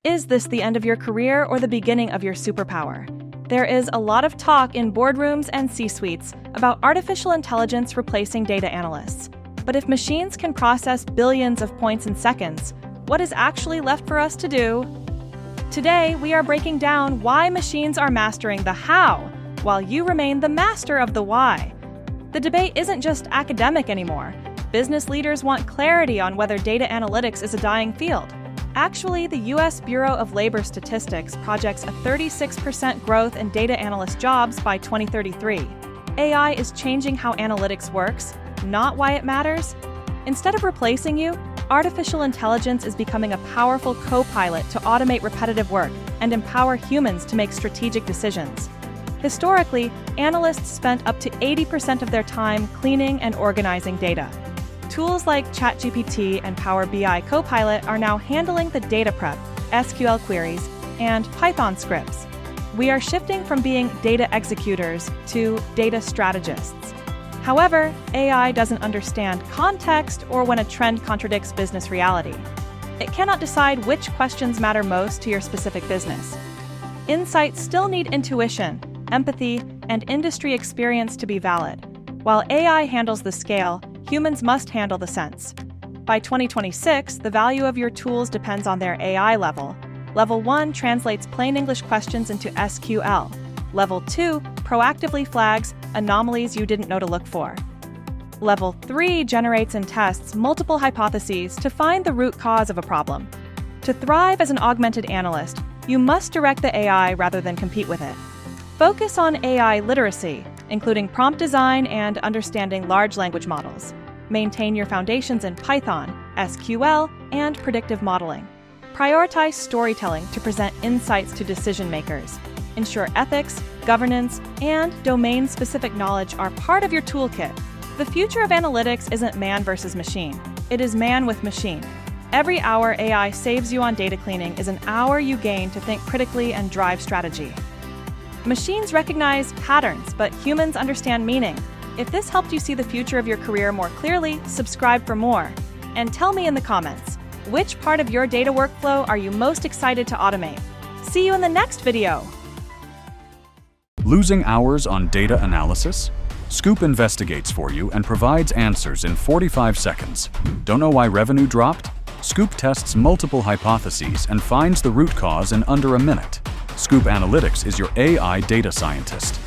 Is this the end of your career or the beginning of your superpower? There is a lot of talk in boardrooms and C-suites about artificial intelligence replacing data analysts. But if machines can process billions of points in seconds, what is actually left for us to do? Today, we are breaking down why machines are mastering the how, while you remain the master of the why. The debate isn't just academic anymore. Business leaders want clarity on whether data analytics is a dying field. Actually, the U.S. Bureau of Labor Statistics projects a 36% growth in data analyst jobs by 2033. AI is changing how analytics works, not why it matters. Instead of replacing you, artificial intelligence is becoming a powerful co-pilot to automate repetitive work and empower humans to make strategic decisions. Historically, analysts spent up to 80% of their time cleaning and organizing data. Tools like ChatGPT and Power BI Copilot are now handling the data prep, SQL queries, and Python scripts. We are shifting from being data executors to data strategists. However, AI doesn't understand context or when a trend contradicts business reality. It cannot decide which questions matter most to your specific business. Insights still need intuition, empathy, and industry experience to be valid. While AI handles the scale, humans must handle the sense. By 2026, the value of your tools depends on their AI level. Level 1 translates plain English questions into SQL. Level 2 proactively flags anomalies you didn't know to look for. Level 3 generates and tests multiple hypotheses to find the root cause of a problem. To thrive as an augmented analyst, you must direct the AI rather than compete with it. Focus on AI literacy, including prompt design and understanding large language models. Maintain your foundations in Python, SQL, and predictive modeling. Prioritize storytelling to present insights to decision makers. Ensure ethics, governance, and domain-specific knowledge are part of your toolkit. The future of analytics isn't man versus machine. It is man with machine. Every hour AI saves you on data cleaning is an hour you gain to think critically and drive strategy. Machines recognize patterns, but humans understand meaning. If this helped you see the future of your career more clearly, subscribe for more. And tell me in the comments, which part of your data workflow are you most excited to automate? See you in the next video! Losing hours on data analysis? Scoop investigates for you and provides answers in 45 seconds. Don't know why revenue dropped? Scoop tests multiple hypotheses and finds the root cause in under a minute. Scoop Analytics is your AI data scientist.